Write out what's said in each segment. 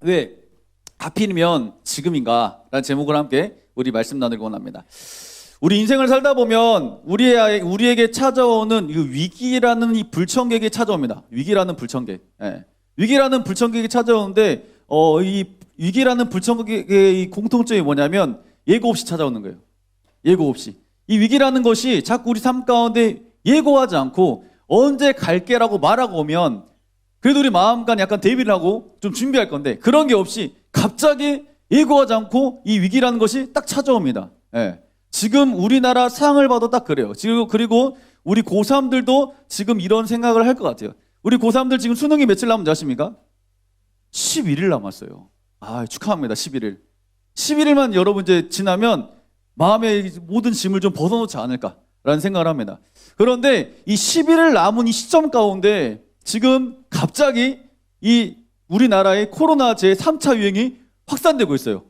왜 하필이면 지금인가? 라는 제목을 함께 우리 말씀 나누기 원합니다. 우리 인생을 살다 보면 우리에게 찾아오는 이 위기라는 이 불청객이 찾아옵니다. 위기라는 불청객. 예. 위기라는 불청객이 찾아오는데 이 위기라는 불청객의 이 공통점이 뭐냐면 예고 없이 찾아오는 거예요. 예고 없이. 이 위기라는 것이 자꾸 우리 삶 가운데 예고하지 않고 언제 갈게라고 말하고 오면 그래도 우리 마음간 약간 대비를 하고 좀 준비할 건데 그런 게 없이 갑자기 예고하지 않고 이 위기라는 것이 딱 찾아옵니다. 예. 지금 우리나라 상황을 봐도 딱 그래요. 그리고 우리 고3들도 지금 이런 생각을 할 것 같아요. 우리 고3들 지금 수능이 며칠 남은지 아십니까? 11일 남았어요. 축하합니다. 11일. 11일만 여러분 이제 지나면 마음의 모든 짐을 좀 벗어놓지 않을까라는 생각을 합니다. 그런데 이 11일 남은 이 시점 가운데 지금 갑자기 이 우리나라의 코로나 제3차 유행이 확산되고 있어요.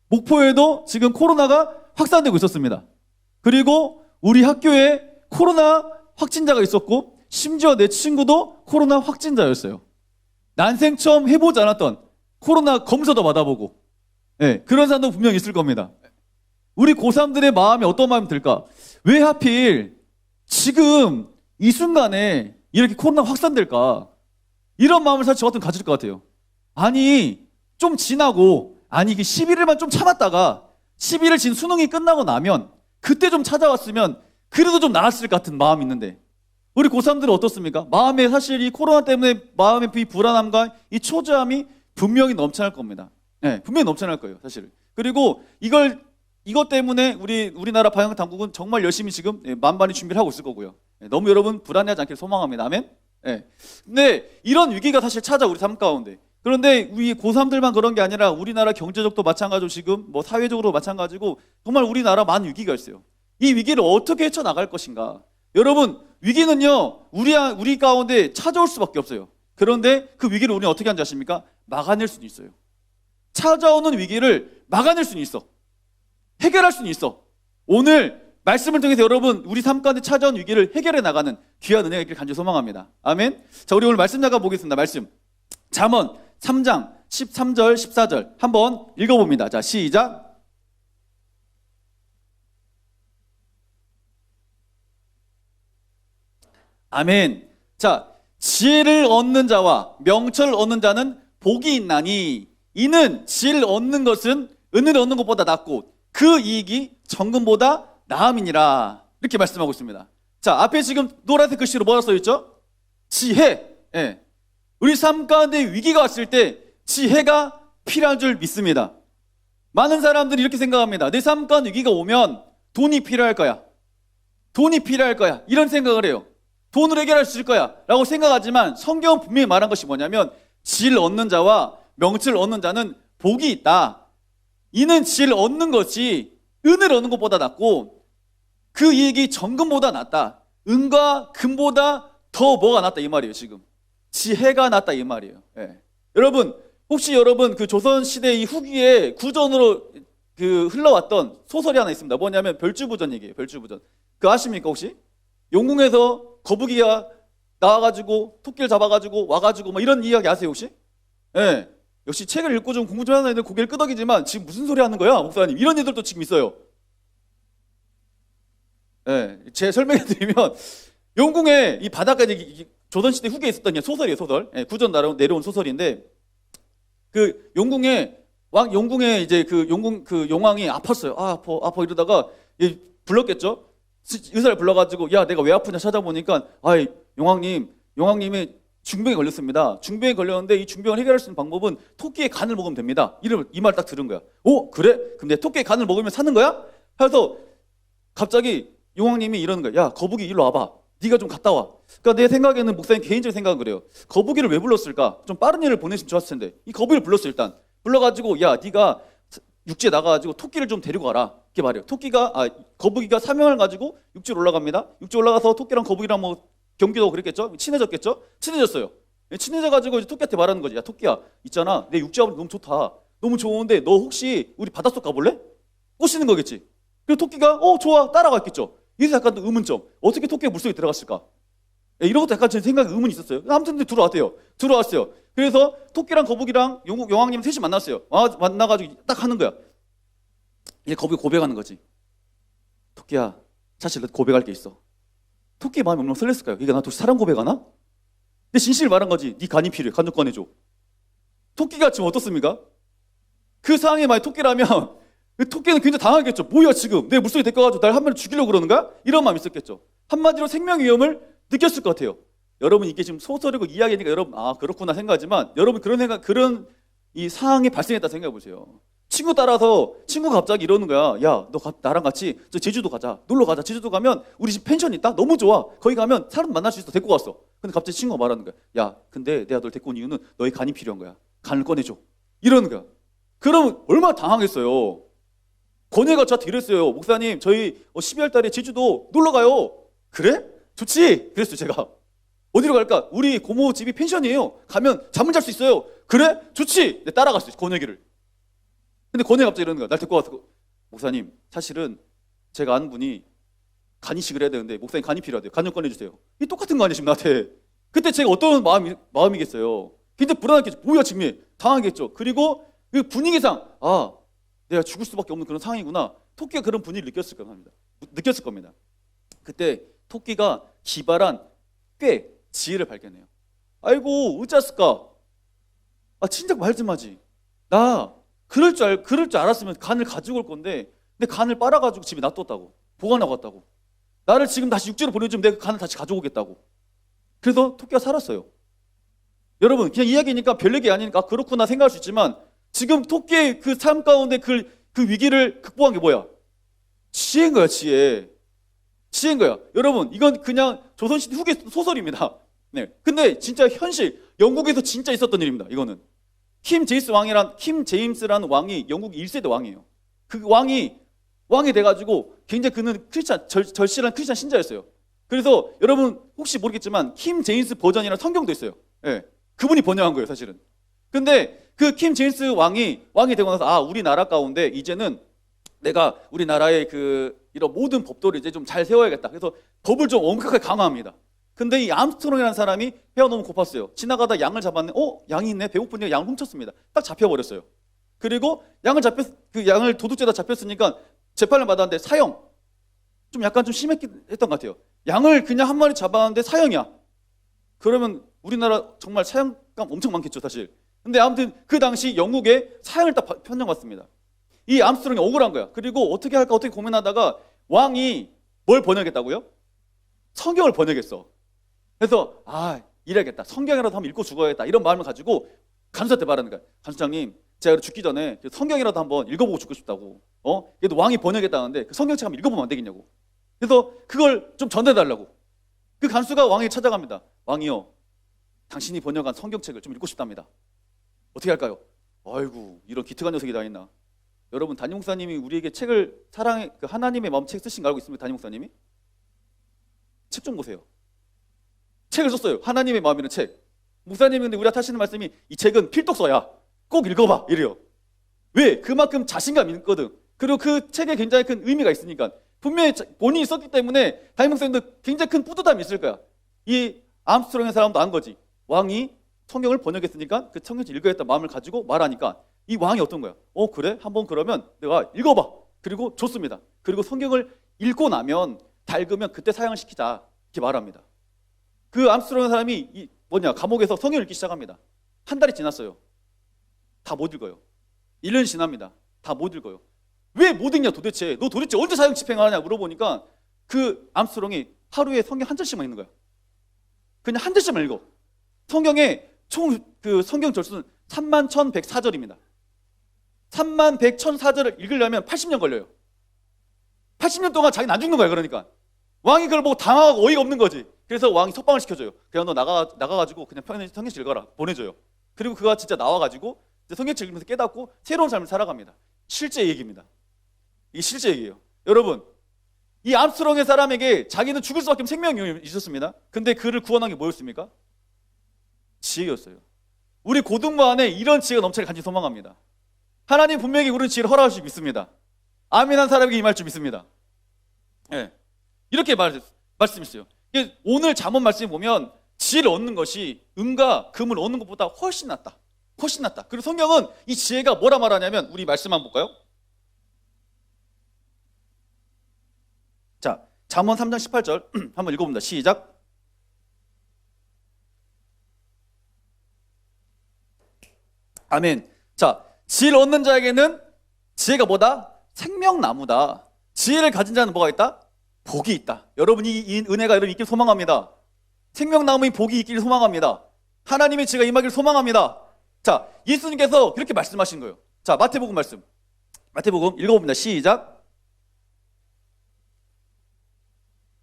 목포에도 지금 코로나가 확산되고 있었습니다. 그리고 우리 학교에 코로나 확진자가 있었고 심지어 내 친구도 코로나 확진자였어요. 난생 처음 해보지 않았던 코로나 검사도 받아보고 그런 사람도 분명히 있을 겁니다. 우리 고3들의 마음이 어떤 마음이 들까? 왜 하필 지금 이 순간에 이렇게 코로나 확산될까? 이런 마음을 사실 저 같으면 가질 것 같아요. 아니 좀 지나고 이게 11일만 좀 참았다가 11일 진 수능이 끝나고 나면 그때 좀 찾아왔으면 그래도 좀 나았을 것 같은 마음이 있는데 우리 고3들은 어떻습니까? 마음에 사실 이 코로나 때문에 마음의 이 불안함과 이 초조함이 분명히 넘쳐날 겁니다. 분명히 넘쳐날 거예요, 사실. 그리고 이것 때문에 우리나라 방역 당국은 정말 열심히 지금 만반의 준비를 하고 있을 거고요. 너무 여러분 불안해하지 않길 소망합니다. 아멘. 근데 이런 위기가 사실 찾아 우리 삶 가운데. 그런데 우리 고3들만 그런 게 아니라 우리나라 경제적도 마찬가지고 지금 뭐 사회적으로 마찬가지고 정말 우리나라 많은 위기가 있어요. 이 위기를 어떻게 헤쳐나갈 것인가? 여러분 위기는요 우리 가운데 찾아올 수밖에 없어요. 그런데 그 위기를 우리는 어떻게 하는지 아십니까? 막아낼 수는 있어요. 찾아오는 위기를 막아낼 수는 있어. 해결할 수는 있어. 오늘 말씀을 통해서 여러분 우리 삶 가운데 찾아온 위기를 해결해 나가는 귀한 은혜가 있길 간절히 소망합니다. 아멘. 자, 우리 오늘 말씀 나가 보겠습니다. 말씀 잠언 3장 13절 14절 한번 읽어봅니다. 자, 시작. 아멘. 자, 지혜를 얻는 자와 명철을 얻는 자는 복이 있나니 이는 지혜를 얻는 것은 은혜를 얻는 것보다 낫고 그 이익이 정금보다 나음이니라. 이렇게 말씀하고 있습니다. 자, 앞에 지금 노란색 글씨로 뭐라 써 있죠? 지혜. 우리 삶 가운데 위기가 왔을 때 지혜가 필요한 줄 믿습니다. 많은 사람들이 이렇게 생각합니다. 내 삶 가운데 위기가 오면 돈이 필요할 거야. 돈이 필요할 거야. 이런 생각을 해요. 돈으로 해결할 수 있을 거야 라고 생각하지만 성경은 분명히 말한 것이 뭐냐면 지혜를 얻는 자와 명철을 얻는 자는 복이 있다. 이는 지혜를 얻는 것이 은혜를 얻는 것보다 낫고 그 이익이 정금보다 낫다. 은과 금보다 더 뭐가 낫다 이 말이에요. 지금 지혜가 낫다 이 말이에요. 여러분 혹시 여러분 그 조선시대 이 후기에 구전으로 흘러왔던 소설이 하나 있습니다. 뭐냐면 별주부전 얘기예요. 별주부전. 그거 아십니까 혹시? 용궁에서 거북이가 나와가지고 토끼를 잡아가지고 와가지고 뭐 이런 이야기 아세요 혹시? 역시 책을 읽고 좀 공부 좀 하는 애들 고개를 끄덕이지만 지금 무슨 소리 하는 거야 목사님? 이런 애들도 지금 있어요. 제 설명해 드리면 용궁에 이 바닷가에 조선시대 후기에 있었던 소설이에요. 소설. 구전 내려온 소설인데 그 용궁에 이제 그 용왕이 아팠어요. 아파 이러다가 불렀겠죠. 의사를 불러가지고 야 내가 왜 아프냐 찾아보니까 용왕님이 중병에 걸렸습니다. 중병에 걸렸는데 이 중병을 해결할 수 있는 방법은 토끼의 간을 먹으면 됩니다. 이 말 딱 들은 거야. 그래? 근데 토끼의 간을 먹으면 사는 거야? 그래서 갑자기 용왕님이 이러는 거야. 야 거북이 일로 와봐. 네가 좀 갔다 와. 그러니까 내 생각에는 목사님 개인적인 생각은 그래요. 거북이를 왜 불렀을까? 좀 빠른 일을 보내시면 좋았을 텐데 이 거북이를 불렀어. 일단 불러가지고 야 네가 육지에 나가가지고 토끼를 좀 데리고 가라 이렇게 말해요. 거북이가 사명을 가지고 육지로 올라갑니다. 육지 올라가서 토끼랑 거북이랑 뭐 경기도 그랬겠죠? 친해졌겠죠? 친해졌어요. 친해져가지고 이제 토끼한테 말하는 거지. 야 토끼야 있잖아 내 육지하고 너무 좋다. 너무 좋은데 너 혹시 우리 바닷속 가볼래? 꼬시는 거겠지. 그리고 토끼가 좋아 따라갔겠죠. 여기서 약간 또 의문점. 어떻게 토끼가 물속에 들어갔을까? 이런 것도 약간 제 생각에 의문이 있었어요. 아무튼 근데 들어왔어요. 그래서 토끼랑 거북이랑 여왕님 셋이 만났어요. 만나가지고 딱 하는 거야. 이제 거북이 고백하는 거지. 토끼야, 사실 나 고백할 게 있어. 토끼의 마음이 얼마나 설렜을까요? 이게 나 도대체 사랑 고백하나? 내 진실을 말한 거지. 네 간이 필요해. 간 좀 꺼내줘. 토끼가 지금 어떻습니까? 그 상황에 만약 토끼라면 그 토끼는 굉장히 당하겠죠. 뭐야 지금 내 물속에 데려가지고 날 한 마리 죽이려고 그러는 거야? 이런 마음이 있었겠죠. 한마디로 생명 위험을 느꼈을 것 같아요. 여러분 이게 지금 소설이고 이야기니까 여러분 그렇구나 생각하지만 여러분 그런 이 상황이 발생했다 생각해 보세요. 친구 따라서 친구가 갑자기 이러는 거야. 야, 너 나랑 같이 저 제주도 가자. 놀러 가자. 제주도 가면 우리 집 펜션 있다. 너무 좋아. 거기 가면 사람 만날 수 있어. 데리고 갔어. 근데 갑자기 친구가 말하는 거야. 야, 근데 내가 널 데리고 온 이유는 너의 간이 필요한 거야. 간을 꺼내줘. 이러는 거야. 그러면 얼마나 당황했어요. 권해가 저한테 이랬어요. 목사님, 저희 12월 달에 제주도 놀러 가요. 그래? 좋지. 그랬어요, 제가. 어디로 갈까? 우리 고모 집이 펜션이에요. 가면 잠을 잘 수 있어요. 그래? 좋지. 따라갔어요, 권해기를. 근데 권해가 갑자기 이러는 거야. 날 데리고 와서 목사님, 사실은 제가 아는 분이 간 이식을 해야 되는데 목사님 간이 필요하대요. 간 좀 꺼내주세요. 이 똑같은 거 아니에요, 지금 나한테. 그때 제가 어떤 마음이겠어요. 굉장히 불안하겠죠. 뭐야 지금 당하겠죠. 그리고 그 분위기상 내가 죽을 수밖에 없는 그런 상황이구나. 토끼가 그런 분위기를 느꼈을 겁니다. 그때 토끼가 기발한 꽤 지혜를 발견해요. 아이고 어쩌을까? 진작 말 좀 하지. 나 그럴 줄 알았으면 간을 가지고 올 건데 내 간을 빨아가지고 집에 놔뒀다고. 보관하고 왔다고. 나를 지금 다시 육지로 보내주면 내가 간을 다시 가져오겠다고. 그래서 토끼가 살았어요. 여러분 그냥 이야기니까 별 얘기 아니니까 그렇구나 생각할 수 있지만 지금 토끼의 그 삶 가운데 그 위기를 극복한 게 뭐야? 지혜인 거야, 지혜. 지혜인 거야. 여러분 이건 그냥 조선시대 후기 소설입니다. 네. 근데 진짜 현실 영국에서 진짜 있었던 일입니다. 이거는 킴 제임스라는 왕이 영국 1세대 왕이에요. 그 왕이 돼가지고 굉장히 그는 절실한 크리스찬 신자였어요. 그래서 여러분 혹시 모르겠지만 킴 제임스 버전이라는 성경도 있어요. 예. 그분이 번역한 거예요, 사실은. 근데 그 킴 제임스 왕이 되고 나서 우리나라 가운데 이제는 내가 우리나라의 이런 모든 법도를 이제 좀 잘 세워야겠다. 그래서 법을 좀 엄격하게 강화합니다. 근데 이 암스트롱이라는 사람이 배가 너무 고팠어요. 지나가다 양을 잡았는데 양이 있네. 배고프니까 양을 훔쳤습니다. 딱 잡혀버렸어요. 그리고 양을 도둑죄다 잡혔으니까 재판을 받았는데 사형. 좀 약간 좀 심했던 것 같아요. 양을 그냥 한 마리 잡았는데 사형이야. 그러면 우리나라 정말 사형감 엄청 많겠죠, 사실. 근데 아무튼 그 당시 영국에 사형을 딱 판정받습니다. 이 암스트롱이 억울한 거야. 그리고 어떻게 할까 어떻게 고민하다가 왕이 뭘 번역했다고요? 성경을 번역했어. 그래서 이래야겠다. 성경이라도 한번 읽고 죽어야겠다. 이런 마음을 가지고 간수한테 말하는 거야. 간수장님, 제가 죽기 전에 성경이라도 한번 읽어보고 죽고 싶다고. 그래도 왕이 번역했다는데 그 성경책 한번 읽어보면 안 되겠냐고. 그래서 그걸 좀 전해달라고. 그 간수가 왕에게 찾아갑니다. 왕이요, 당신이 번역한 성경책을 좀 읽고 싶답니다. 어떻게 할까요? 아이고, 이런 기특한 녀석이 다 있나. 여러분, 담임 목사님이 우리에게 책을 하나님의 마음 책 쓰신 거 알고 있습니까? 담임 목사님이? 책 좀 보세요. 책을 썼어요. 하나님의 마음이라는 책. 목사님이 근데 우리한테 하시는 말씀이 이 책은 필독서야. 꼭 읽어봐. 이래요. 왜? 그만큼 자신감이 있거든. 그리고 그 책에 굉장히 큰 의미가 있으니까. 분명히 본인이 썼기 때문에 담임 목사님도 굉장히 큰 뿌듯함이 있을 거야. 이 암스트롱의 사람도 안 거지. 왕이 성경을 번역했으니까 그 성경을 읽어야겠다는 마음을 가지고 말하니까 이 왕이 어떤 거야? 그래? 한번 그러면 내가 읽어봐. 그리고 좋습니다. 그리고 성경을 읽고 나면 달그면 그때 사형을 시키자. 이렇게 말합니다. 그 암스트롱의 사람이 감옥에서 성경을 읽기 시작합니다. 한 달이 지났어요. 다 못 읽어요. 1년이 지납니다. 다 못 읽어요. 왜 못 읽냐 도대체? 너 도대체 언제 사형 집행하냐 물어보니까 그 암스트롱이 하루에 성경 한 절씩만 읽는 거야. 그냥 한 절씩만 읽어. 성경에 총 성경 절수는 31,104절입니다. 31,104절을 읽으려면 80년 걸려요. 80년 동안 자기는 안 죽는 거야. 그러니까 왕이 그걸 보고 당하고 어이가 없는 거지. 그래서 왕이 석방을 시켜줘요. 그냥 너 나가가지고 그냥 편히 성경책 읽어라. 보내줘요. 그리고 그가 진짜 나와가지고 성경책 읽으면서 깨닫고 새로운 삶을 살아갑니다. 실제 얘기입니다. 이게 실제 얘기예요. 여러분, 이 암스트롱의 사람에게 자기는 죽을 수밖에 없는 생명이 있었습니다. 근데 그를 구원한 게 뭐였습니까? 지혜였어요. 우리 고등부 안에 이런 지혜가 넘치길 간절히 소망합니다. 하나님 분명히 우리는 지혜를 허락할 수 믿습니다. 아멘한 사람에게 임할 줄 믿습니다. 네. 이렇게 말씀했어요. 오늘 잠언 말씀에 보면 지혜를 얻는 것이 은과 금을 얻는 것보다 훨씬 낫다. 훨씬 낫다. 그리고 성경은 이 지혜가 뭐라 말하냐면 우리 말씀 한번 볼까요? 자, 잠언 3장 18절 한번 읽어봅니다. 시작. 아멘. 자, 지혜를 얻는 자에게는 지혜가 뭐다? 생명나무다. 지혜를 가진 자는 뭐가 있다? 복이 있다. 여러분이 이 은혜가 여러분 있길 소망합니다. 생명나무의 복이 있기를 소망합니다. 하나님의 지혜가 임하기를 소망합니다. 자, 예수님께서 그렇게 말씀하신 거예요. 자, 마태복음 말씀. 마태복음 읽어봅니다. 시작.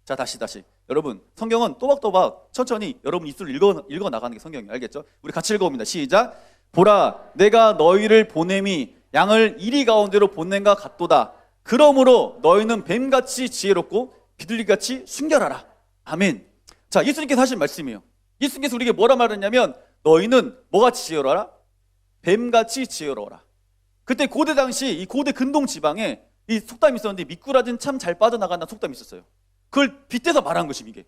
자, 다시. 여러분, 성경은 또박또박 천천히 여러분 입술로 읽어 나가는 게 성경이에요. 알겠죠? 우리 같이 읽어봅니다. 시작. 보라, 내가 너희를 보냄이 양을 이리 가운데로 보냄과 같도다. 그러므로 너희는 뱀같이 지혜롭고 비둘기같이 순결하라. 아멘. 자, 예수님께서 하신 말씀이에요. 예수님께서 우리에게 뭐라 말했냐면 너희는 뭐같이 지혜로워라? 뱀같이 지혜로워라. 그때 고대 당시 이 고대 근동 지방에 이 속담이 있었는데 미꾸라지는 참 잘 빠져나간다는 속담이 있었어요. 그걸 빗대서 말한 것입니다.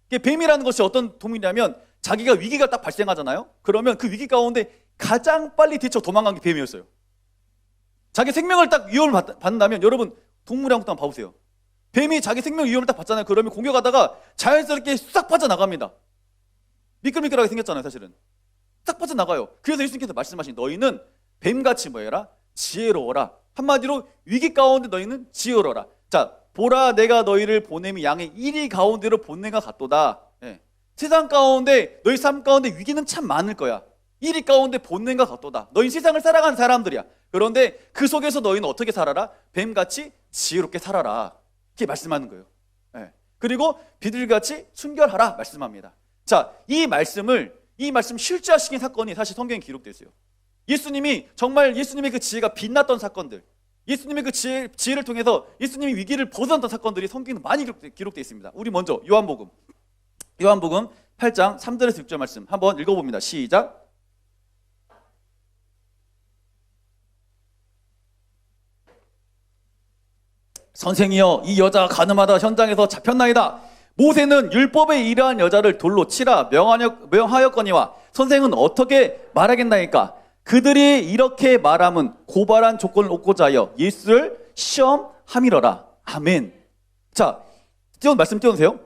이게 뱀이라는 것이 어떤 동물이냐면 자기가 위기가 딱 발생하잖아요. 그러면 그 위기 가운데 가장 빨리 뛰쳐 도망간 게 뱀이었어요. 자기 생명을 딱 위험을 받는다면 여러분 동물의 한번 봐보세요. 뱀이 자기 생명 위험을 딱 받잖아요. 그러면 공격하다가 자연스럽게 싹 빠져나갑니다. 미끌미끌하게 생겼잖아요. 사실은 싹 빠져나가요. 그래서 예수님께서 말씀하신 너희는 뱀같이 뭐해라? 지혜로워라. 한마디로 위기 가운데 너희는 지혜로워라. 자, 보라 내가 너희를 보냄이 양의 이리 가운데로 보냄과 같도다. 예. 세상 가운데 너희 삶 가운데 위기는 참 많을 거야. 이리 가운데 보냄과 같도다. 너희 세상을 살아가는 사람들이야. 그런데 그 속에서 너희는 어떻게 살아라? 뱀같이 지혜롭게 살아라. 이렇게 말씀하는 거예요. 예. 그리고 비둘기같이 순결하라 말씀합니다. 자, 이 말씀 실제화시킨 사건이 사실 성경에 기록되어 있어요. 정말 예수님의 그 지혜가 빛났던 사건들, 예수님의 그 지혜를 통해서 예수님이 위기를 벗어났던 사건들이 성경에 많이 기록되어 있습니다. 우리 먼저 요한복음 8장 3절에서 6절 말씀 한번 읽어봅니다. 시작. 선생이여, 이 여자가 가늠하다 현장에서 잡혔나이다. 모세는 율법에 이러한 여자를 돌로 치라 명하였거니와 선생은 어떻게 말하겠나이까? 그들이 이렇게 말함은 고발한 조건을 얻고자 하여 예수를 시험함이러라. 아멘. 자, 말씀 띄워주세요.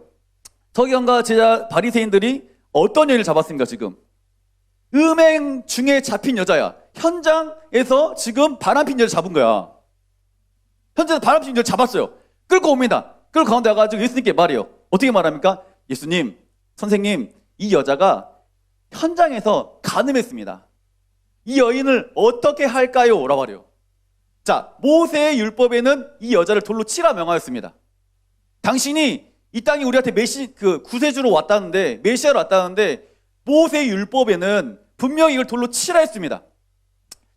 서기관과 제자 바리새인들이 어떤 여인을 잡았습니까? 지금 음행 중에 잡힌 여자야. 현장에서 지금 바람핀 여자 잡은 거야. 현장에서 바람핀 여자 잡았어요. 끌고 옵니다. 끌고 가운데 와가지고 예수님께 말해요. 어떻게 말합니까? 예수님, 선생님, 이 여자가 현장에서 간음했습니다. 이 여인을 어떻게 할까요? 라고 말해요. 자, 모세의 율법에는 이 여자를 돌로 치라 명하였습니다. 당신이 이 땅에 우리한테 구세주로 왔다는데, 메시아로 왔다는데, 모세의 율법에는 분명히 이걸 돌로 치라 했습니다.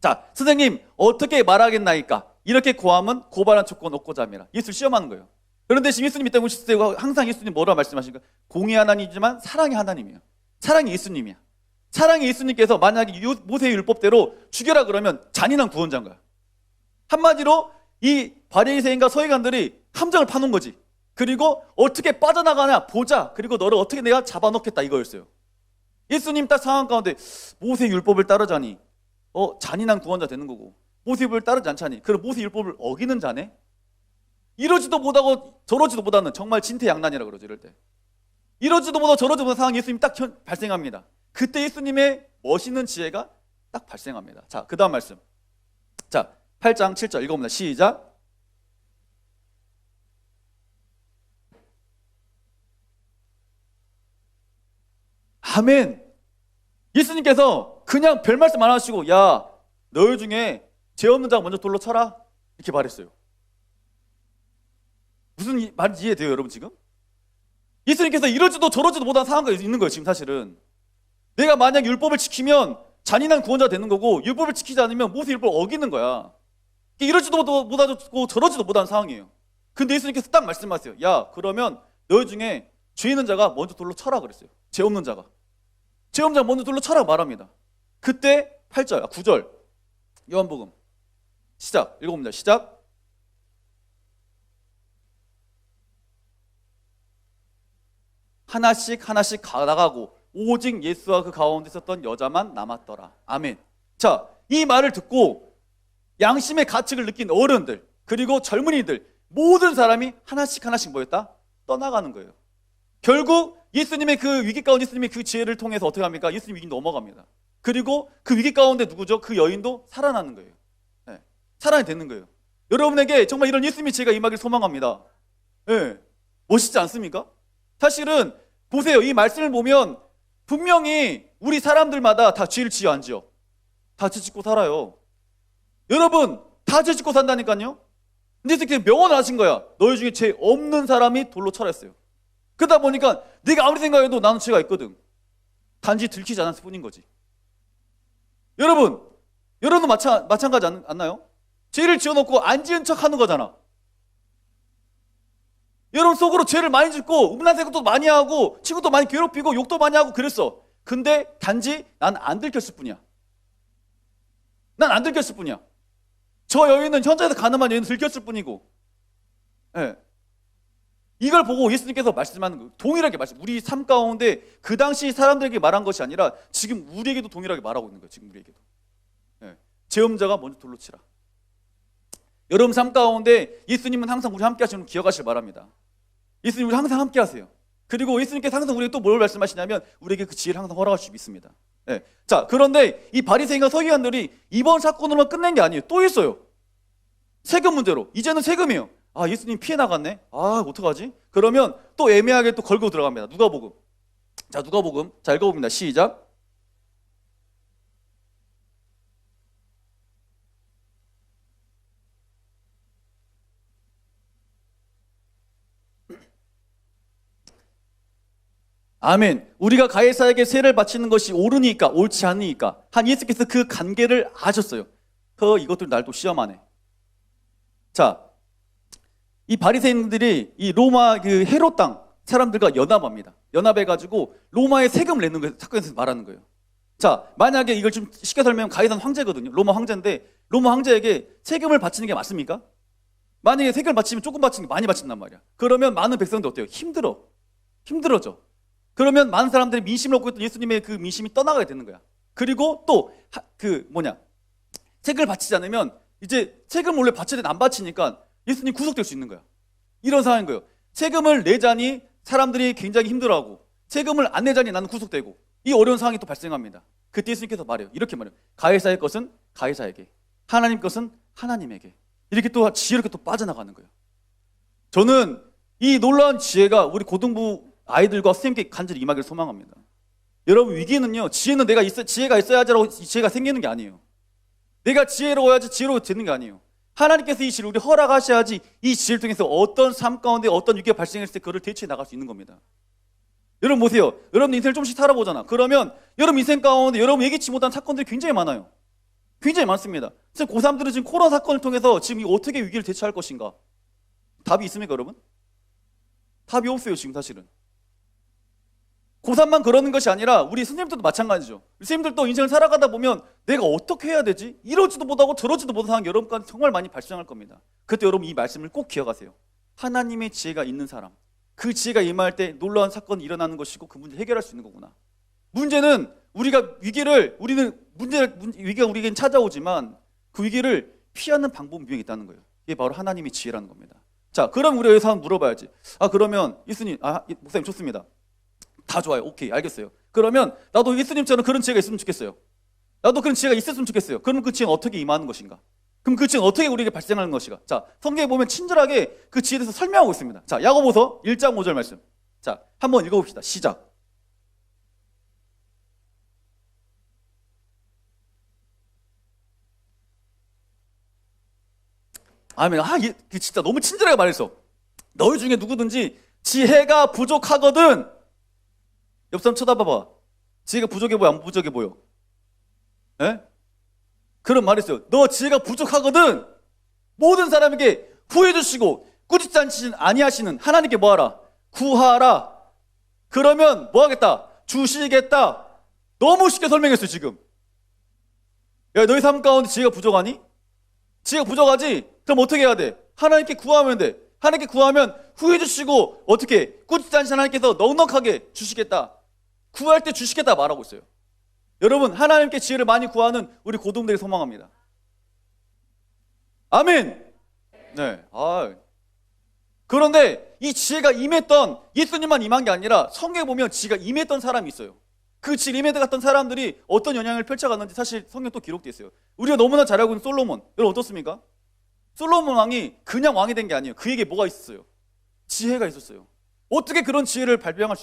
자, 선생님, 어떻게 말하겠나이까? 이렇게 고함은 고발한 조건 얻고자 합니다. 예수를 시험하는 거예요. 그런데 지금 예수님이 때문에 항상 예수님 뭐라 말씀하십니까? 공의 하나님이지만 사랑의 하나님이에요. 사랑이 예수님이야. 사랑의 예수님께서 만약에 모세의 율법대로 죽여라 그러면 잔인한 구원자인 거야. 한마디로 이 바리새인과 서기관들이 함정을 파놓은 거지. 그리고 어떻게 빠져나가냐 보자. 그리고 너를 어떻게 내가 잡아놓겠다 이거였어요. 예수님 딱 상황 가운데 모세의 율법을 따르자니 잔인한 구원자 되는 거고, 모세의 율법을 따르지 않자니 그럼 모세의 율법을 어기는 자네? 이러지도 못하고 저러지도 못하는 정말 진퇴양난이라 그러죠. 이럴 때 이러지도 못하고 저러지도 못하는 상황이 예수님 딱 발생합니다. 그때 예수님의 멋있는 지혜가 딱 발생합니다. 자, 그 다음 말씀. 자, 8장 7절 읽어봅니다. 시작. 아멘. 예수님께서 그냥 별 말씀 안 하시고, 야, 너희 중에 죄 없는 자가 먼저 돌로 쳐라. 이렇게 말했어요. 무슨 말인지 이해돼요, 여러분 지금? 예수님께서 이러지도 저러지도 못한 상황이 있는 거예요, 지금 사실은. 내가 만약 율법을 지키면 잔인한 구원자가 되는 거고, 율법을 지키지 않으면 모세 율법을 어기는 거야. 이러지도 못하고 저러지도 못한 상황이에요. 근데 예수님께서 딱 말씀하세요. 야, 그러면 너희 중에 죄 있는 자가 먼저 돌로 쳐라 그랬어요. 죄 없는 자가 먼저 돌로 쳐라 말합니다. 그때 8절, 9절 요한복음 시작 읽어봅니다. 시작. 하나씩 하나씩 가다가고 오직 예수와 그 가운데 있었던 여자만 남았더라. 아멘. 자, 이 말을 듣고 양심의 가책을 느낀 어른들 그리고 젊은이들 모든 사람이 하나씩 하나씩 뭐였다? 떠나가는 거예요. 결국 예수님의 그 위기 가운데 예수님의 그 지혜를 통해서 어떻게 합니까? 예수님 위기 넘어갑니다. 그리고 그 위기 가운데 누구죠? 그 여인도 살아나는 거예요. 네. 살아나게 되는 거예요. 여러분에게 정말 이런 예수님의 지혜가 임하길 소망합니다. 네. 멋있지 않습니까? 사실은 보세요. 이 말씀을 보면 분명히 우리 사람들마다 다 죄를 지어 안 지어? 다 죄 짓고 살아요. 여러분 다 죄 짓고 산다니까요. 근데 이렇게 명언을 하신 거야. 너희 중에 죄 없는 사람이 돌로 쳐라 했어요. 그러다 보니까 네가 아무리 생각해도 나는 죄가 있거든. 단지 들키지 않았을 뿐인 거지. 여러분도 마찬가지 않나요? 죄를 지어놓고 안 지은 척 하는 거잖아. 여러분 속으로 죄를 많이 짓고 음란한 생각도 많이 하고 친구도 많이 괴롭히고 욕도 많이 하고 그랬어. 근데 단지 난 안 들켰을 뿐이야. 난 안 들켰을 뿐이야. 저 여인은 현장에서 가늠한 여인은 들켰을 뿐이고. 네. 이걸 보고 예수님께서 말씀하는 거예요. 동일하게 우리 삶 가운데 그 당시 사람들에게 말한 것이 아니라 지금 우리에게도 동일하게 말하고 있는 거예요. 지금 우리에게도. 네. 죄음자가 먼저 돌로 치라. 여러분 삶 가운데 예수님은 항상 우리 함께 하시는 걸 기억하시길 바랍니다. 예수님 우리 항상 함께 하세요. 그리고 예수님께서 항상 우리에게 또 뭘 말씀하시냐면 우리에게 그 지혜를 항상 허락하실 수 있습니다. 네. 자, 그런데 이 바리새인과 서기관들이 이번 사건으로만 끝낸 게 아니에요. 또 있어요. 세금 문제로. 이제는 세금이에요. 아, 예수님 피해 나갔네. 아, 어떡하지? 그러면 또 애매하게 또 걸고 들어갑니다. 누가복음. 자, 누가복음. 자, 읽어봅니다. 시작. 아멘. 우리가 가이사에게 세를 바치는 것이 옳으니까 옳지 않으니까 한 예수께서 그 관계를 아셨어요. 이것들 날 또 시험하네. 자, 이 바리새인들이 이 로마 그 헤롯 땅 사람들과 연합합니다. 연합해가지고 로마에 세금을 내는 거 사건에서 말하는 거예요. 자, 만약에 이걸 좀 쉽게 설명하면 가이사는 황제거든요. 로마 황제인데 로마 황제에게 세금을 바치는 게 맞습니까? 만약에 세금을 바치면 조금 바치는 게 많이 바친단 말이야. 그러면 많은 백성들 어때요? 힘들어져. 그러면 많은 사람들이 민심을 얻고 있던 예수님의 그 민심이 떠나가게 되는 거야. 그리고 또 세금을 바치지 않으면 이제 세금을 원래 바쳐야 되는데 안 바치니까 예수님 구속될 수 있는 거야. 이런 상황인 거예요. 세금을 내자니 사람들이 굉장히 힘들어하고 세금을 안 내자니 나는 구속되고 이 어려운 상황이 또 발생합니다. 그때 예수님께서 말해요. 이렇게 말해요. 가이사의 것은 가이사에게, 하나님 것은 하나님에게. 이렇게 또 지혜롭게 또 빠져나가는 거예요. 저는 이 놀라운 지혜가 우리 고등부 아이들과 선생님께 간절히 임하기를 소망합니다. 여러분 위기는요, 지혜가 있어야지라고 지혜가 생기는 게 아니에요. 내가 지혜로워야지 지혜로 되는 게 아니에요. 하나님께서 이 지혜를 우리 허락하셔야지 이 지혜를 통해서 어떤 삶 가운데 어떤 위기가 발생했을 때 그를 대처해 나갈 수 있는 겁니다. 여러분 보세요. 여러분 인생을 좀씩 살아보잖아. 그러면 여러분 인생 가운데 여러분 예기치 못한 사건들이 굉장히 많아요. 굉장히 많습니다. 그래서 고3들은 지금 코로나 사건을 통해서 지금 어떻게 위기를 대처할 것인가? 답이 있습니까 여러분? 답이 없어요 지금 사실은. 고3만 그러는 것이 아니라 우리 선생님들도 마찬가지죠. 선생님들도 인생을 살아가다 보면 내가 어떻게 해야 되지? 이러지도 못하고 저러지도 못한 상황이 여러분까지 정말 많이 발생할 겁니다. 그때 여러분 이 말씀을 꼭 기억하세요. 하나님의 지혜가 있는 사람, 그 지혜가 임할 때 놀라운 사건이 일어나는 것이고 그 문제를 해결할 수 있는 거구나. 문제는 위기가 우리에겐 찾아오지만 그 위기를 피하는 방법이 분명히 있다는 거예요. 이게 바로 하나님의 지혜라는 겁니다. 자, 그럼 우리가 여기서 한번 물어봐야지. 그러면 예수님, 목사님 좋습니다. 다 좋아요. 오케이, 알겠어요. 그러면 나도 예수님처럼 그런 지혜가 있으면 좋겠어요. 나도 그런 지혜가 있었으면 좋겠어요. 그럼 그 지혜는 어떻게 임하는 것인가? 그럼 그 지혜는 어떻게 우리에게 발생하는 것인가? 자, 성경에 보면 친절하게 그 지혜에 대해서 설명하고 있습니다. 자, 야고보서 1장 5절 말씀. 자, 한번 읽어봅시다. 시작. 아멘. 진짜 너무 친절하게 말했어. 너희 중에 누구든지 지혜가 부족하거든. 옆 사람 쳐다봐봐. 지혜가 부족해 보여, 안 부족해 보여? 예? 그런 말이 있어요. 너 지혜가 부족하거든. 모든 사람에게 후해 주시고 꾸짖지 아니하시는 하나님께 뭐하라? 구하라. 그러면 뭐하겠다? 주시겠다. 너무 쉽게 설명했어 지금. 야, 너희 삶 가운데 지혜가 부족하니? 지혜가 부족하지? 그럼 어떻게 해야 돼? 하나님께 구하면 돼. 하나님께 구하면 후회 주시고 어떻게 꾸짖지 않으신 하나님께서 넉넉하게 주시겠다. 구할 때 주시겠다 말하고 있어요. 여러분, 하나님께 지혜를 많이 구하는 우리 고등들이 소망합니다. 아멘. 네. 그런데 이 지혜가 임했던 예수님만 임한 게 아니라 성경에 보면 지혜가 임했던 사람이 있어요. 그 지혜가 임했던 사람들이 어떤 영향을 펼쳐갔는지 사실 성경에 또 기록되어 있어요. 우리가 너무나 잘 알고 있는 솔로몬. 여러분 어떻습니까? 솔로몬 왕이 그냥 왕이 된 게 아니에요. 그에게 뭐가 있었어요? 지혜가 있었어요. 어떻게 그런 지혜를 발병할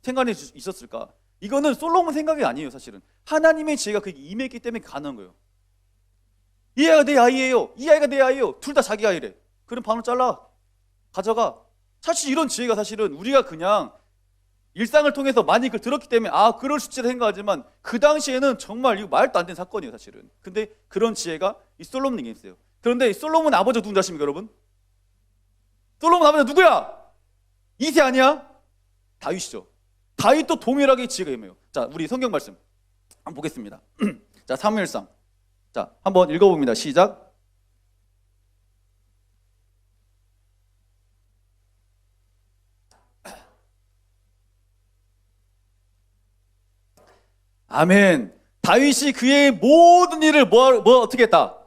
생각이 있었을까? 이거는 솔로몬 생각이 아니에요. 사실은 하나님의 지혜가 그에게 임했기 때문에 가능한 거예요. 이 아이가 내 아이예요. 이 아이가 내 아이예요. 둘 다 자기 아이래. 그럼 반을 잘라 가져가. 사실 이런 지혜가 사실은 우리가 그냥 일상을 통해서 많이 그걸 들었기 때문에 그럴 수 있다 생각하지만 그 당시에는 정말 이거 말도 안 되는 사건이에요. 사실은. 근데 그런 지혜가 이 솔로몬에게 있어요. 그런데 이 솔로몬 아버지가 누군지 아십니까 여러분? 솔로몬 아버지가 누구야? 이세 아니야? 다윗이죠. 다윗도 동일하게 지혜가 임해요. 자, 우리 성경 말씀 한번 보겠습니다. 자, 사무엘상. 자, 한번 읽어봅니다. 시작. 아멘. 다윗이 그의 모든 일을 어떻게 했다?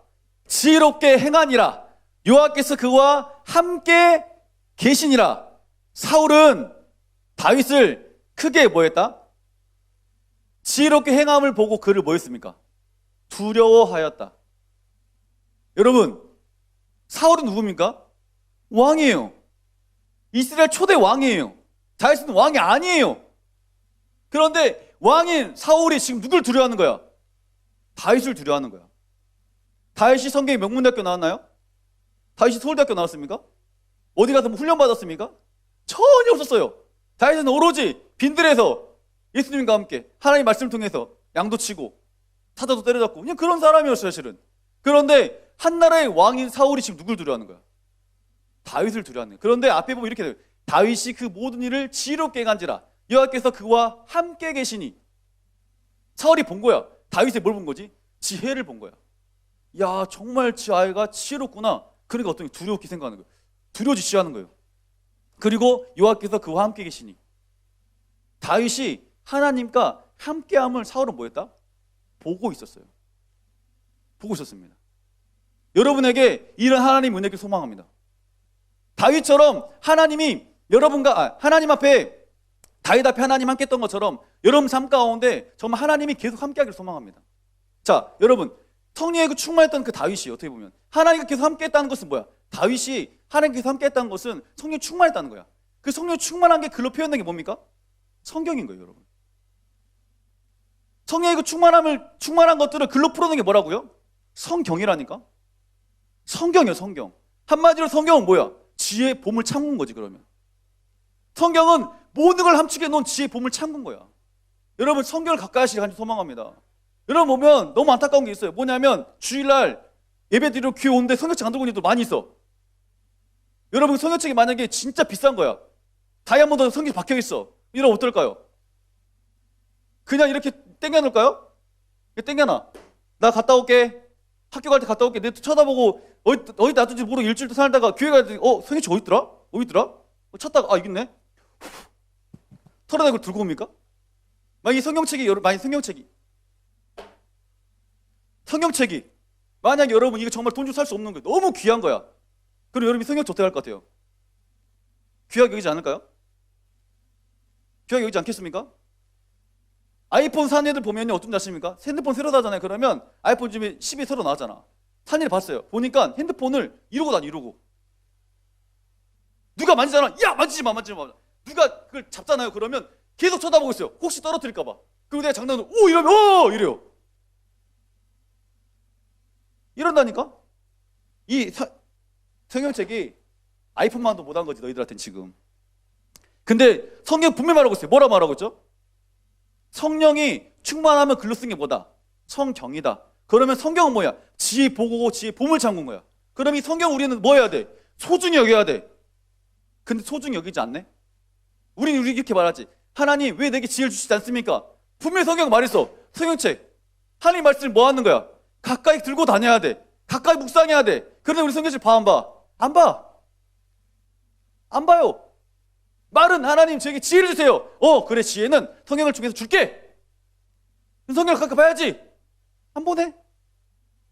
지혜롭게 행하니라. 여호와께서 그와 함께 계시니라. 사울은 다윗을 크게 뭐했다? 지혜롭게 행함을 보고 그를 뭐했습니까? 두려워하였다. 여러분, 사울은 누굽니까? 왕이에요. 이스라엘 초대 왕이에요. 다윗은 왕이 아니에요. 그런데 왕인 사울이 지금 누굴 두려워하는 거야? 다윗을 두려워하는 거야. 다윗이 성경에 명문대학교 나왔나요? 다윗이 서울대학교 나왔습니까? 어디 가서 훈련 받았습니까? 전혀 없었어요. 다윗은 오로지 빈들에서 예수님과 함께 하나님의 말씀을 통해서 양도 치고 사자도 때려잡고 그냥 그런 사람이었어요. 사실은. 그런데 한나라의 왕인 사울이 지금 누굴 두려워하는 거야? 다윗을 두려워하는 거야. 그런데 앞에 보면 이렇게 돼요. 다윗이 그 모든 일을 지혜롭게 행한지라 여호와께서 그와 함께 계시니. 사울이 본 거야. 다윗이 뭘 본 거지? 지혜를 본 거야. 야, 정말 지 아이가 지혜롭구나. 그러니까 어떤 게 두렵게 생각하는 거예요. 두려워지시하는 거예요. 그리고 여호와께서 그와 함께 계시니. 다윗이 하나님과 함께함을 사울은 뭐였다? 보고 있었어요. 보고 있었습니다. 여러분에게 이런 하나님 은혜를 소망합니다. 다윗처럼 하나님이 하나님 앞에 다윗 앞에 하나님 함께 했던 것처럼 여러분 삶 가운데 정말 하나님이 계속 함께 하기를 소망합니다. 자, 여러분 성령에 충만했던 그 다윗이 어떻게 보면 하나님과 계속 함께 했다는 것은 뭐야? 다윗이 하나님께서 함께 했다는 것은 성령이 충만했다는 거야. 그 성령이 충만한 게 글로 표현된 게 뭡니까? 성경인 거예요, 여러분. 성령의 충만한 것들을 글로 풀어낸 게 뭐라고요? 성경이라니까? 성경이에요, 성경. 한마디로 성경은 뭐야? 지혜의 봄을 참은 거지, 그러면. 성경은 모든 걸 함축해 놓은 지혜의 봄을 참은 거야. 여러분, 성경을 가까이 하시길 간절히 소망합니다. 여러분 보면 너무 안타까운 게 있어요. 뭐냐면, 주일날 예배 드리러 교회 오는데 성경책 안 들고 있는 분들 많이 있어. 여러분, 성경책이 만약에 진짜 비싼 거야. 다이아몬드 성경이 박혀 있어. 이러면 어떨까요? 그냥 이렇게 땡겨놓을까요? 땡겨놔. 나 갔다 올게. 학교 갈 때 갔다 올게. 내 쳐다보고 어디 놔둔지 모르고 일주일 살다가 교회 가야 돼. 성경책 어디 있더라? 어디 있더라? 찾다가 여기 있네. 털어내고 들고 옵니까? 만약에 성경책이 만약에 여러분 이거 정말 돈 주고 살 수 없는 거예요. 너무 귀한 거야. 그럼 여러분이 성경책 어떻게 할 것 같아요? 귀하게 여기지 않을까요? 귀하게 여기지 않겠습니까? 아이폰 산 애들 보면요 어떤지 아십니까? 핸드폰 새로 사잖아요. 그러면 아이폰 지금 10이 새로 나왔잖아. 산 애를 봤어요. 보니까 핸드폰을 이러고 다니. 이러고 누가 만지잖아. 야, 만지지 마. 누가 그걸 잡잖아요. 그러면 계속 쳐다보고 있어요. 혹시 떨어뜨릴까 봐. 그리고 내가 장난으로 이러면 이래요. 이런다니까? 이 성경책이 아이폰만도 못한 거지 너희들한테는 지금. 근데 성경 분명히 말하고 있어요. 뭐라 말하고 있죠? 성령이 충만하면 글로 쓴 게 뭐다? 성경이다. 그러면 성경은 뭐야? 지혜 보고 지혜 봄을 잠근 거야. 그럼 이 성경 우리는 뭐 해야 돼? 소중히 여겨야 돼. 근데 소중히 여기지 않네? 우리는 이렇게 말하지. 하나님 왜 내게 지혜를 주시지 않습니까? 분명히 성경 말했어. 성경책. 하나님 말씀을 뭐 하는 거야? 가까이 들고 다녀야 돼. 가까이 묵상해야 돼. 그런데 우리 성경책 봐, 안 봐? 안 봐. 안 봐요. 말은 하나님 저에게 지혜를 주세요. 그래 지혜는 성경을 통해서 줄게. 성경을 가끔 봐야지. 안 보네.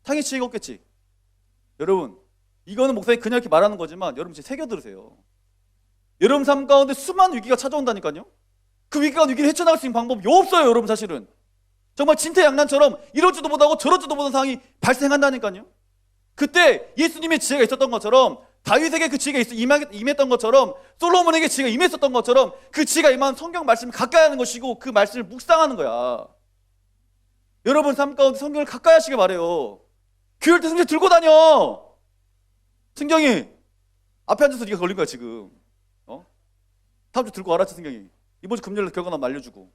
당연히 지혜가 없겠지. 여러분 이거는 목사님 그냥 이렇게 말하는 거지만 여러분 진짜 새겨 들으세요. 여러분 삶 가운데 수많은 위기가 찾아온다니까요. 그 위기를 헤쳐나갈 수 있는 방법이 없어요. 여러분 사실은 정말 진퇴양난처럼 이러지도 못하고 저러지도 못한 상황이 발생한다니까요. 그때 예수님의 지혜가 있었던 것처럼 다윗에게 그 지혜가 임했던 것처럼 솔로몬에게 지혜가 임했었던 것처럼 그 지혜가 임한 성경 말씀을 가까이 하는 것이고 그 말씀을 묵상하는 거야. 여러분 삶 가운데 성경을 가까이 하시길 바래요. 교회 때 성경 들고 다녀. 성경이 앞에 앉아서 네가 걸린 거야 지금. 다음 주 들고 와라 성경이. 이번 주 금요일에 결과 나면 알려주고.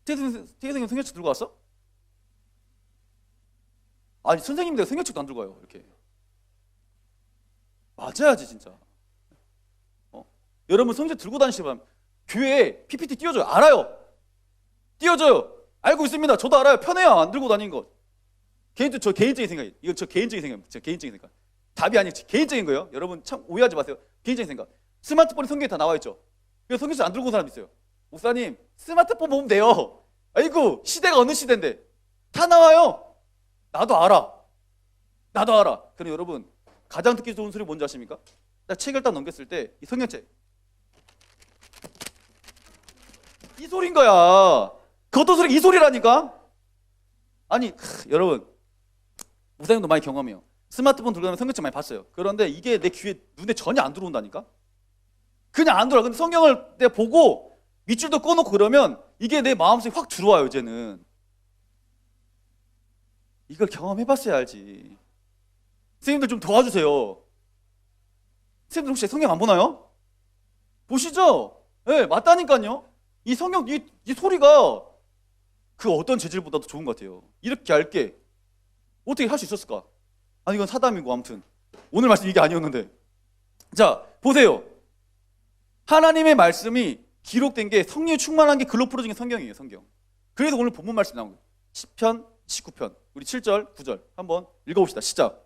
태희선생님 성경책 들고 왔어? 아니 선생님들 성경책도 안 들고 와요 이렇게. 맞아야지 진짜. 여러분 성경 들고 다니시면 교회에 PPT 띄워줘요. 알아요. 띄워줘요. 알고 있습니다. 저도 알아요. 편해요. 안 들고 다니는 거. 저 개인적인 생각이에요. 이거 저 개인적인 생각입니다. 제 개인적인 생각. 답이 아니에요. 개인적인 거예요. 여러분 참 오해하지 마세요. 개인적인 생각. 스마트폰에 성경이 다 나와 있죠. 그래서 성경책 안 들고 온 사람 있어요. 목사님 스마트폰 보면 돼요. 아이고 시대가 어느 시대인데 다 나와요. 나도 알아. 그럼 여러분 가장 듣기 좋은 소리 뭔지 아십니까? 나 책을 딱 넘겼을 때 이 성경책 이 소리인 거야. 그 어떤 소리 이 소리라니까. 아니 여러분 목사님도 많이 경험해요. 스마트폰 들고 다니면 성경책 많이 봤어요. 그런데 이게 내 귀에 눈에 전혀 안 들어온다니까. 그냥 안 들어와. 근데 성경을 내가 보고 밑줄도 꺼놓고 그러면 이게 내 마음속에 확 들어와요. 이제는 이걸 경험해봤어야 알지. 선생님들 좀 도와주세요. 선생님들 혹시 성경 안 보나요? 보시죠. 네, 맞다니까요. 이 성경 이 소리가 그 어떤 재질보다도 좋은 것 같아요. 이렇게 얇게 어떻게 할 수 있었을까? 아니 이건 사담이고 아무튼 오늘 말씀 이게 아니었는데. 자 보세요. 하나님의 말씀이 기록된 게 성령이 충만한 게 글로 풀어진 게 성경이에요. 성경. 그래서 오늘 본문 말씀 나온 거예요. 10편 19편 우리 7절 9절 한번 읽어봅시다. 시작.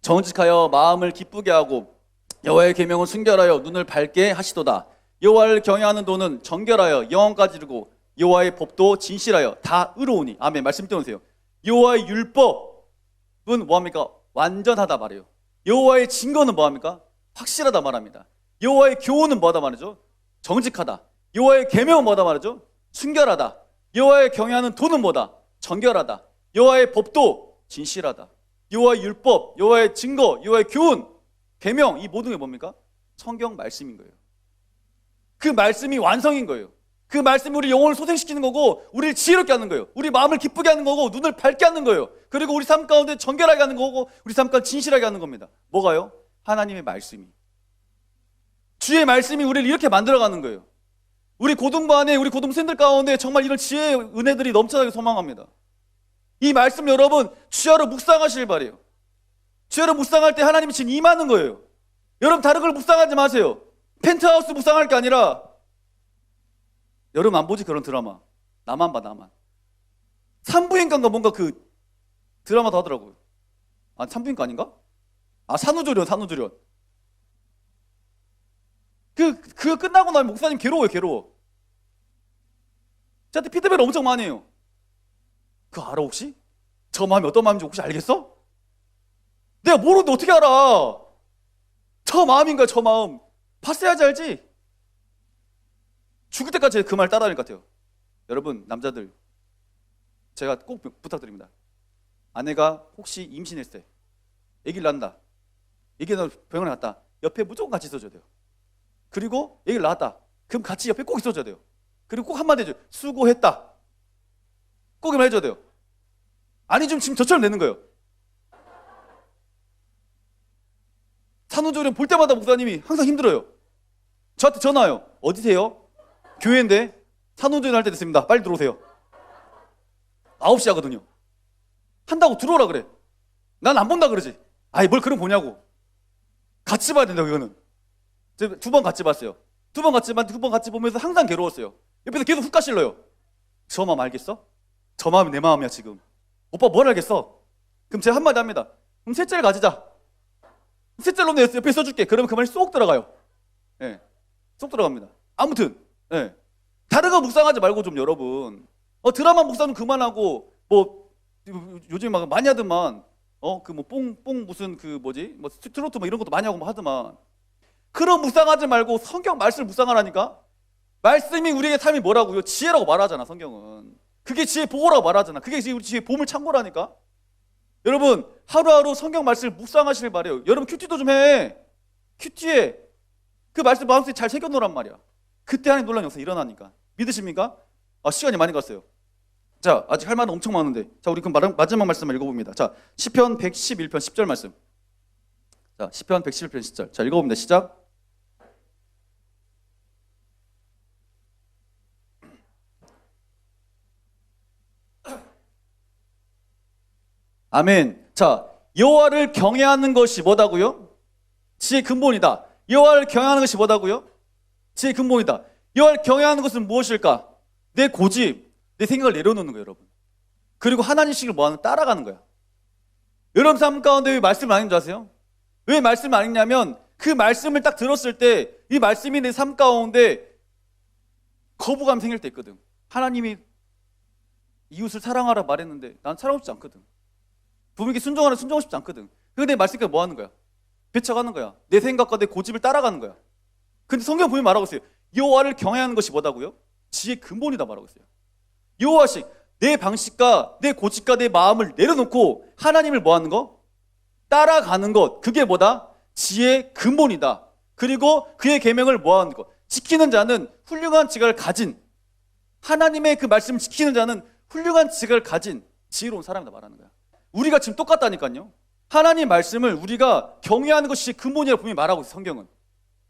정직하여 마음을 기쁘게 하고 여호와의 계명을 순결하여 눈을 밝게 하시도다. 여호와를 경외하는 도는 정결하여 영원까지 이르고 여호와의 법도 진실하여 다 의로우니. 아멘. 말씀 띄워주세요. 여호와의 율법은 뭐합니까? 완전하다 말이에요. 여호와의 증거는 뭐합니까? 확실하다 말합니다. 여호와의 교훈은 뭐하다 말이죠? 정직하다. 여호와의 계명은 뭐하다 말이죠? 순결하다. 여호와의 경외하는 도는 뭐다? 정결하다. 여호와의 법도 진실하다. 여호와의 율법, 여호와의 증거, 여호와의 교훈, 계명, 이 모든 게 뭡니까? 성경 말씀인 거예요. 그 말씀이 완성인 거예요. 그 말씀이 우리 영혼을 소생시키는 거고 우리를 지혜롭게 하는 거예요. 우리 마음을 기쁘게 하는 거고 눈을 밝게 하는 거예요. 그리고 우리 삶 가운데 정결하게 하는 거고 우리 삶 가운데 진실하게 하는 겁니다. 뭐가요? 하나님의 말씀이. 주의 말씀이 우리를 이렇게 만들어가는 거예요. 우리 고등부 안에 우리 고등부생들 가운데 정말 이런 지혜의 은혜들이 넘쳐나게 소망합니다. 이 말씀 여러분 주야로 묵상하시길 바래요. 주야로 묵상할 때 하나님이 지금 임하는 거예요. 여러분 다른 걸 묵상하지 마세요. 펜트하우스 묵상할 게 아니라 여러분 안 보지 그런 드라마. 나만 봐 나만. 산부인과인가 뭔가 그 드라마도 하더라고요. 아 산부인과 아닌가? 아 산후조리원. 그거 끝나고 나면 목사님 괴로워요. 저한테 피드백을 엄청 많이 해요. 그거 알아 혹시? 저 마음이 어떤 마음인지 혹시 알겠어? 내가 모르는데 어떻게 알아? 저 마음인가 저 마음. 봤어야지 알지? 죽을 때까지 그 말 따라할 것 같아요. 여러분 남자들 제가 꼭 부탁드립니다. 아내가 혹시 임신했을 때 아기를 낳는다. 아기가 병원에 갔다. 옆에 무조건 같이 있어줘야 돼요. 그리고 아기를 낳았다. 그럼 같이 옆에 꼭 있어줘야 돼요. 그리고 꼭 한마디 해줘요. 수고했다. 꼭 이말 해줘야 돼요. 아니 좀 지금 저처럼 내는 거예요. 산후조리원 볼 때마다 목사님이 항상 힘들어요. 저한테 전화와요. 어디세요? 교회인데 산후조리원 할 때 됐습니다. 빨리 들어오세요. 9시 하거든요. 한다고 들어오라 그래. 난 안 본다 그러지. 아이 뭘 그럼 보냐고. 같이 봐야 된다고 이거는. 제가 2번 같이 봤어요. 2번 같이 보면서 항상 괴로웠어요. 옆에서 계속 훅가실러요. 저 마음 알겠어? 저 마음이 내 마음이야 지금. 오빠 뭘 알겠어? 그럼 제가 한마디 합니다. 그럼 셋째를 가지자. 셋째로 내 옆에 써줄게. 그러면 그 말이 쏙 들어가요. 예, 쏙 들어갑니다. 아무튼 예, 다른 거 묵상하지 말고 좀 여러분 드라마 묵상은 그만하고 뭐 요즘 막 많이 하더만 그 뭐 뽕 무슨 그 뭐지 뭐 트로트 뭐 이런 것도 많이 하고 뭐 하더만 그런 묵상하지 말고 성경 말씀을 묵상하라니까. 말씀이 우리에게 삶이 뭐라고요? 지혜라고 말하잖아. 성경은 그게 지혜 보고라고 말하잖아. 그게 우리 지혜 보물 창고라니까. 여러분 하루하루 성경 말씀을 묵상하시길 바래요. 여러분 큐티도 좀 해. 큐티에 그 말씀 마음속에 잘 새겨놓으란 말이야. 그때 하나님 놀라운 역사 일어나니까. 믿으십니까? 시간이 많이 갔어요. 자, 아직 할 말은 엄청 많은데. 자, 우리 그럼 마지막 말씀을 읽어봅니다. 자, 시편 111편 10절 말씀. 자, 시편 111편 10절. 자, 읽어봅니다. 시작. 아멘. 자, 여호와를 경외하는 것이 뭐다고요? 지혜의 근본이다. 여호와를 경외하는 것이 뭐다고요? 지혜의 근본이다. 여호와를 경외하는 것은 무엇일까? 내 고집, 내 생각을 내려놓는 거예요, 여러분. 그리고 하나님식을 뭐하는 따라가는 거야. 여러분 삶 가운데 왜 말씀을 안 읽는 줄 아세요? 왜 말씀을 안 읽냐면 그 말씀을 딱 들었을 때 이 말씀이 내 삶 가운데 거부감 생길 때 있거든. 하나님이 이웃을 사랑하라 말했는데 난 사랑하고 싶지 않거든. 부모에게 순종하라 순종하고 싶지 않거든. 근데 내 말씀까지 뭐 하는 거야? 배척하는 거야. 내 생각과 내 고집을 따라가는 거야. 근데 성경 보면 말하고 있어요. 여호와를 경외하는 것이 뭐다고요? 지혜의 근본이다 말하고 있어요. 여호와식 내 방식과 내 고집과 내 마음을 내려놓고 하나님을 뭐 하는 거? 따라가는 것. 그게 뭐다? 지혜의 근본이다. 그리고 그의 계명을 뭐 하는 것? 지키는 자는 훌륭한 지각을 가진 하나님의 그 말씀을 지키는 자는 훌륭한 지각을 가진 지혜로운 사람이다 말하는 거야. 우리가 지금 똑같다니까요. 하나님 말씀을 우리가 경외하는 것이 근본이라고 분명히 말하고 있어요. 성경은.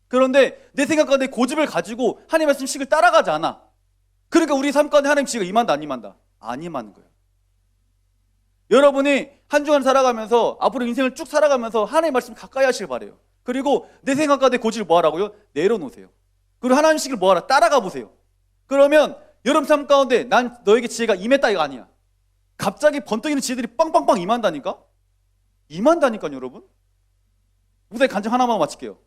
그런데 내 생각과 내 고집을 가지고 하나님 말씀 식을 따라가지 않아. 그러니까 우리 삶 가운데 하나님 지혜가 임한다 안 임한다? 안 임하는 거예요. 여러분이 한 주간 살아가면서 앞으로 인생을 쭉 살아가면서 하나님 말씀 가까이 하시길 바래요. 그리고 내 생각과 내 고집을 뭐 하라고요? 내려놓으세요. 그리고 하나님 식을 뭐 하라? 따라가 보세요. 그러면 여러분 삶 가운데 난 너에게 지혜가 임했다 이거 아니야. 갑자기 번뜩이는 지혜들이 빵빵빵 임한다니까? 임한다니까요, 여러분. 목사님 간증 하나만 마칠게요.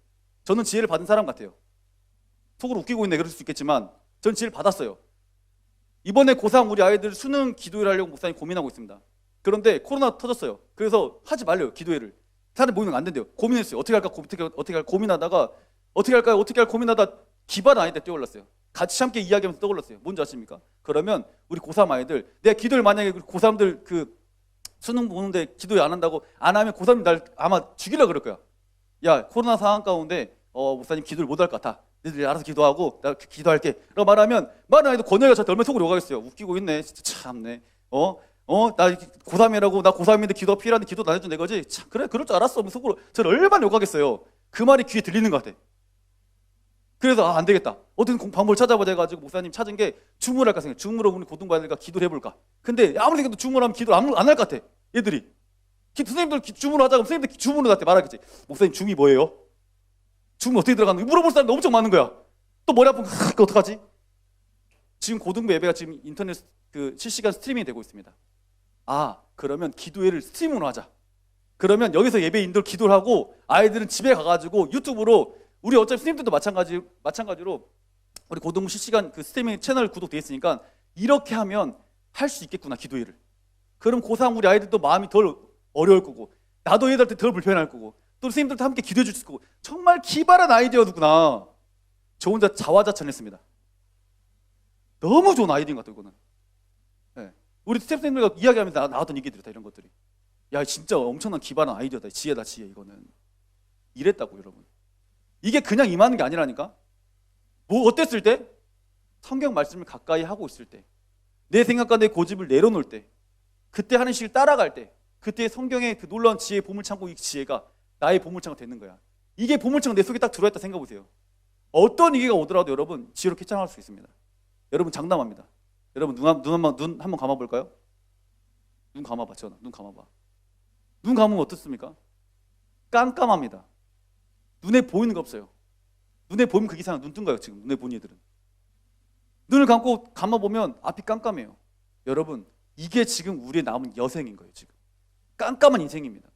저는 지혜를 받은 사람 같아요. 속으로 웃기고 있네 그럴 수 있겠지만 저는 지혜를 받았어요. 이번에 고3 우리 아이들 수능 기도회를 하려고 목사님 고민하고 있습니다. 그런데 코로나 터졌어요. 그래서 하지 말래요, 기도회를. 사람 모이면 안 된대요. 고민했어요. 어떻게 할까 고민하다가 어떻게 할까 고민하다 기반 아이들 떠올랐어요. 같이 함께 이야기하면서 떠올랐어요. 뭔지 아십니까? 그러면 우리 고3 아이들 내가 기도를 만약에 고3들 그 수능 보는데 기도회 안 한다고 안 하면 고3이 날 아마 죽이려고 그럴 거야. 야, 코로나 상황 가운데 목사님 기도를 못 할 것 같아. 너희들이 알아서 기도하고 나 기도할게 라고 말하면 많은 아이들 권혜가 저한테 얼마나 속으로 욕하겠어요. 웃기고 있네. 진짜 참네. 나 고3이라고 나 고3인데 기도가 필요한데 기도 안 해준 내 거지. 참 그래 그럴 줄 알았어. 속으로 저를 얼마나 욕하겠어요. 그 말이 귀에 들리는 것 같아. 그래서 안 되겠다. 어떤 방법을 찾아보자 해가지고 목사님 찾은 게 줌을 할까 생각. 줌으로 우리 고등부아들과 기도를 해볼까. 근데 아무리 생각해도 줌으로 하면 기도를 안 할 것 같아. 얘들이. 선생님들 줌으로 하자고 선생님들 줌으로 나한테 말하겠지. 목사님 줌이 뭐예요? 줌은 어떻게 들어가는 거야? 물어볼 사람도 엄청 많은 거야. 또 머리 아프면 그거 어떡하지? 지금 고등부 예배가 지금 인터넷 그 실시간 스트리밍이 되고 있습니다. 그러면 기도회를 스트리밍으로 하자. 그러면 여기서 예배 인도를 기도를 하고 아이들은 집에 가가지고 유튜브로 우리 어차피 스님들도 마찬가지로 우리 고등부 실시간 그 스트리밍 채널 구독돼 있으니까 이렇게 하면 할 수 있겠구나 기도회를. 그럼 고3 우리 아이들도 마음이 덜 어려울 거고 나도 얘들한테 덜 불편할 거고 또 스님들도 함께 기도해 줄 수 있고 정말 기발한 아이디어구나. 저 혼자 자화자찬했습니다. 너무 좋은 아이디어인 것 같아요 이거는. 네. 우리 스태프님들과 이야기하면서 나왔던 얘기들이 다 이런 것들이 야 진짜 엄청난 기발한 아이디어다. 지혜다 지혜 이거는. 이랬다고 여러분. 이게 그냥 임하는 게 아니라니까. 뭐 어땠을 때? 성경 말씀을 가까이 하고 있을 때, 내 생각과 내 고집을 내려놓을 때, 그때 하는 식을 따라갈 때, 그때 성경의 그 놀라운 지혜의 보물창고 이 지혜가 나의 보물창고가 되는 거야. 이게 보물창고 내 속에 딱 들어있다 생각해보세요. 어떤 위기가 오더라도 여러분 지혜롭게 헤쳐나갈 수 있습니다. 여러분 장담합니다. 여러분 눈 한번 감아볼까요? 눈 감아봐. 전화 눈 감아봐. 눈 감으면 어떻습니까? 깜깜합니다. 눈에 보이는 거 없어요. 눈에 보이면 그 이상은 눈 뜬 거예요. 지금 눈에 보는 애들은. 눈을 감고 감아보면 앞이 깜깜해요. 여러분, 이게 지금 우리의 남은 여생인 거예요. 지금 깜깜한 인생입니다.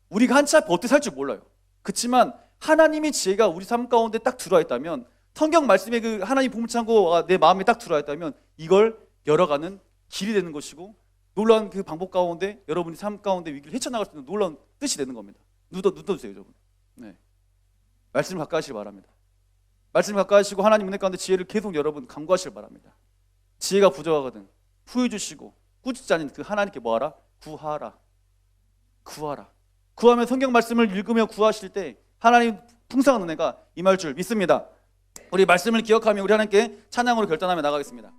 우리가 한치 앞에 어떻게 살 줄 몰라요. 그렇지만 하나님의 지혜가 우리 삶 가운데 딱 들어와 있다면, 성경 말씀에 그 하나님 보물창고가 내 마음에 딱 들어와 있다면 이걸 열어가는 길이 되는 것이고, 놀라운 그 방법 가운데 여러분이 삶 가운데 위기를 헤쳐나갈 수 있는 놀라운 뜻이 되는 겁니다. 눈 떠주세요, 여러분. 네. 말씀을 가까이 하시기 바랍니다. 말씀을 가까이 하시고 하나님 은혜 가운데 지혜를 계속 여러분 간구하시길 바랍니다. 지혜가 부족하거든 후회 주시고 꾸짖지 않은 그 하나님께 뭐하라? 구하라. 구하라. 구하면 성경 말씀을 읽으며 구하실 때 하나님 풍성한 은혜가 임할 줄 믿습니다. 우리 말씀을 기억하며 우리 하나님께 찬양으로 결단하며 나가겠습니다.